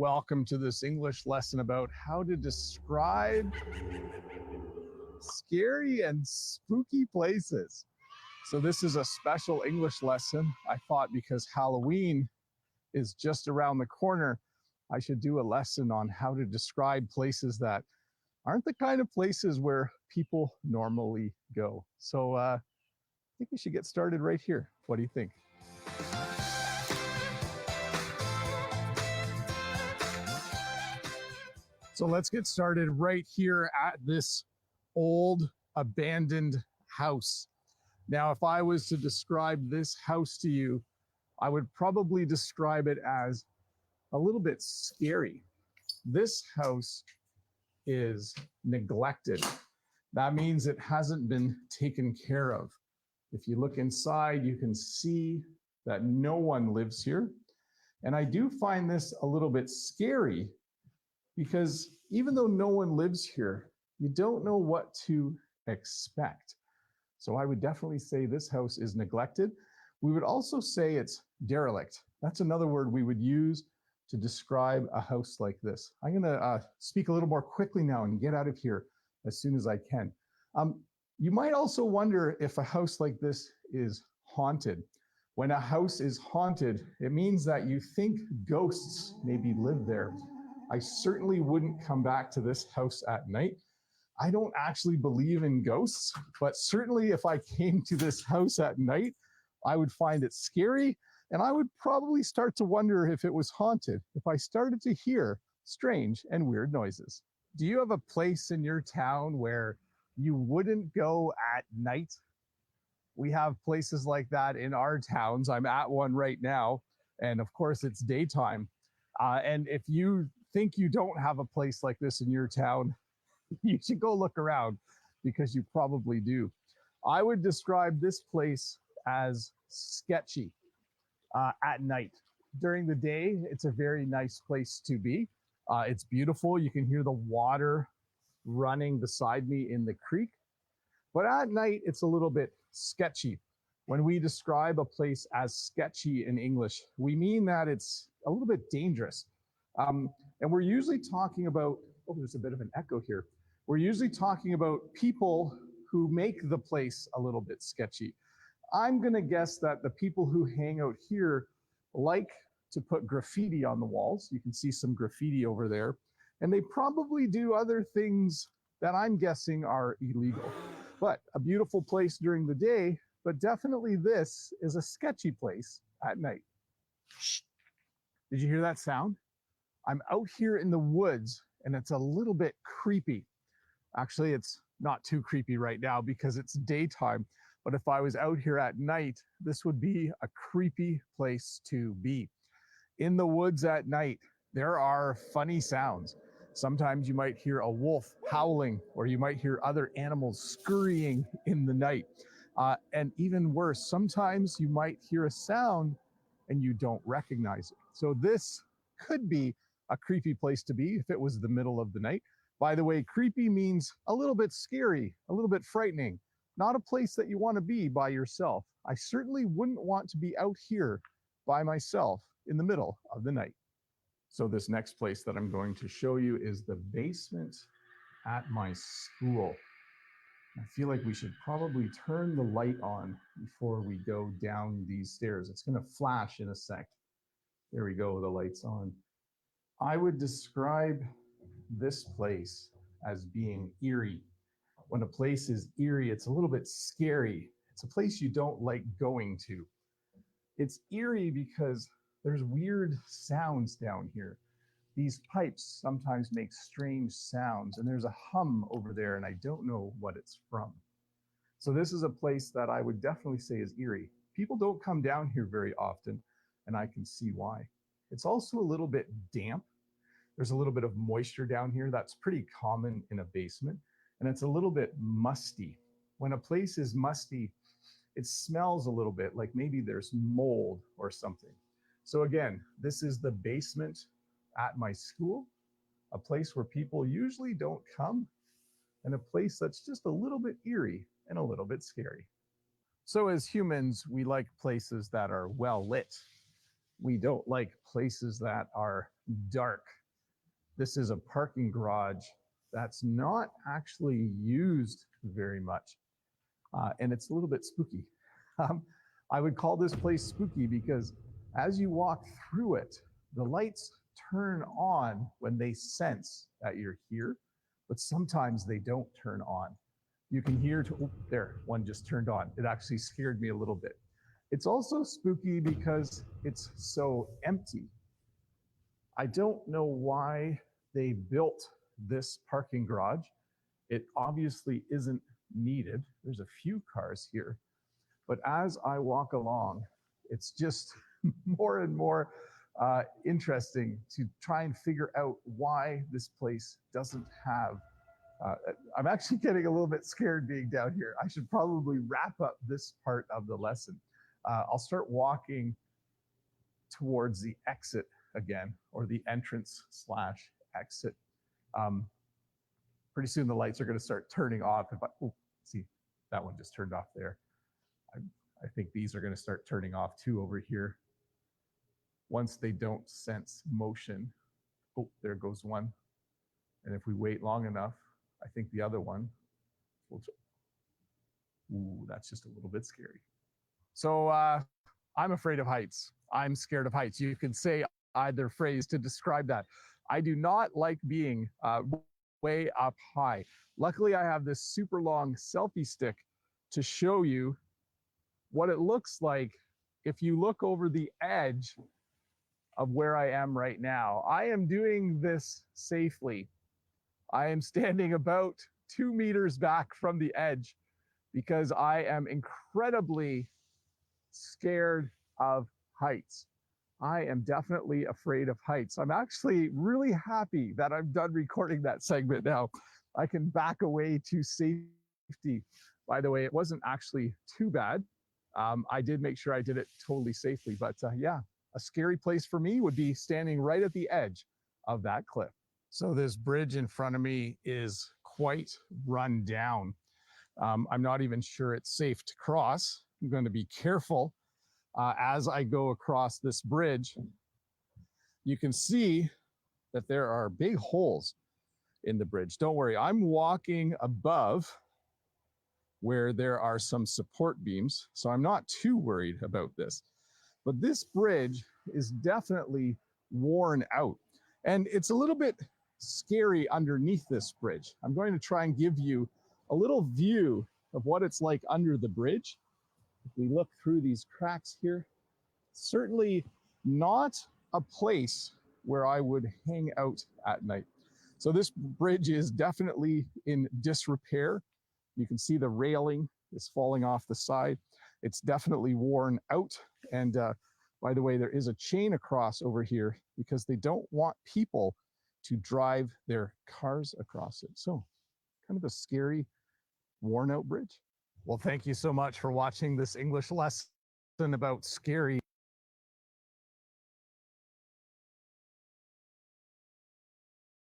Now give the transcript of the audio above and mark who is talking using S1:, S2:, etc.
S1: welcome to this English lesson about how to describe scary and spooky places. So this is a special English lesson. I thought because Halloween is just around the corner, I should do a lesson on how to describe places that aren't the kind of places where people normally go. So I think we should get started right here. What do you think? So let's get started right here at this old abandoned house. Now, if I was to describe this house to you, I would probably describe it as a little bit scary. This house is neglected. That means it hasn't been taken care of. If you look inside, you can see that no one lives here. And I do find this a little bit scary because even though no one lives here, you don't know what to expect. So I would definitely say this house is neglected. We would also say it's derelict. That's another word we would use to describe a house like this. I'm going to speak a little more quickly now and get out of here as soon as I can. You might also wonder if a house like this is haunted. When a house is haunted, it means that you think ghosts maybe live there. I certainly wouldn't come back to this house at night. I don't actually believe in ghosts, but certainly if I came to this house at night, I would find it scary, and I would probably start to wonder if it was haunted, if I started to hear strange and weird noises. Do you have a place in your town where you wouldn't go at night? We have places like that in our towns. I'm at one right now, and of course it's daytime. And if you think you don't have a place like this in your town, you should go look around because you probably do. I would describe this place as sketchy at night. During the day, it's a very nice place to be. It's beautiful. You can hear the water running beside me in the creek. But at night, it's a little bit sketchy. When we describe a place as sketchy in English, we mean that it's a little bit dangerous. And we're usually talking about, oh, there's a bit of an echo here. We're usually talking about people who make the place a little bit sketchy. I'm going to guess that the people who hang out here like to put graffiti on the walls. You can see some graffiti over there. And they probably do other things that I'm guessing are illegal. But a beautiful place during the day, but definitely this is a sketchy place at night. Shh. Did you hear that sound? I'm out here in the woods and it's a little bit creepy. Actually, it's not too creepy right now because it's daytime. But if I was out here at night, this would be a creepy place to be. In the woods at night, there are funny sounds. Sometimes you might hear a wolf howling, or you might hear other animals scurrying in the night. And even worse, sometimes you might hear a sound and you don't recognize it. So this could be a creepy place to be if it was the middle of the night. By the way, creepy means a little bit scary, a little bit frightening, not a place that you want to be by yourself. I certainly wouldn't want to be out here by myself in the middle of the night. So this next place that I'm going to show you is the basement at my school. I feel like we should probably turn the light on before we go down these stairs. It's going to flash in a sec. There we go, the light's on. I would describe this place as being eerie. When a place is eerie, it's a little bit scary. It's a place you don't like going to. It's eerie because there's weird sounds down here. These pipes sometimes make strange sounds, and there's a hum over there, and I don't know what it's from. So this is a place that I would definitely say is eerie. People don't come down here very often, and I can see why. It's also a little bit damp. There's a little bit of moisture down here. That's pretty common in a basement. And it's a little bit musty. When a place is musty, it smells a little bit like maybe there's mold or something. So again, this is the basement at my school, a place where people usually don't come, and a place that's just a little bit eerie and a little bit scary. So as humans, we like places that are well lit. We don't like places that are dark. This is a parking garage that's not actually used very much, and it's a little bit spooky. Um, I would call this place spooky because as you walk through it, the lights turn on when they sense that you're here, but sometimes they don't turn on. You can hear, oh, there, one just turned on. It actually scared me a little bit. It's also spooky because it's so empty. I don't know why they built this parking garage. It obviously isn't needed. There's a few cars here, but as I walk along, it's just more and more interesting to try and figure out why this place doesn't have. I'm actually getting a little bit scared being down here. I should probably wrap up this part of the lesson. I'll start walking towards the exit again, or the entrance slash exit. Pretty soon the lights are going to start turning off. If I, oh, see, that one just turned off there. I think these are going to start turning off too over here. Once they don't sense motion. Oh, there goes one. And if we wait long enough, I think the other one will. Ooh, that's just a little bit scary. So I'm afraid of heights. I'm scared of heights. You can say either phrase to describe that. I do not like being way up high. Luckily, I have this super long selfie stick to show you what it looks like if you look over the edge of where I am right now. I am doing this safely. I am standing about 2 meters back from the edge because I am incredibly scared of heights. I am definitely afraid of heights. I'm actually really happy that I'm done recording that segment now. I can back away to safety. By the way, it wasn't actually too bad. I did make sure I did it totally safely, but yeah, a scary place for me would be standing right at the edge of that cliff. So this bridge in front of me is quite run down. I'm not even sure it's safe to cross. I'm going to be careful as I go across this bridge. You can see that there are big holes in the bridge. Don't worry, I'm walking above where there are some support beams, so I'm not too worried about this. But this bridge is definitely worn out, and it's a little bit scary underneath this bridge. I'm going to try and give you a little view of what it's like under the bridge. If we look through these cracks here, certainly not a place where I would hang out at night. So this bridge is definitely in disrepair. You can see the railing is falling off the side. It's definitely worn out. And by the way, there is a chain across over here because they don't want people to drive their cars across it. So kind of a scary, worn out bridge. Well, thank you so much for watching this English lesson about scary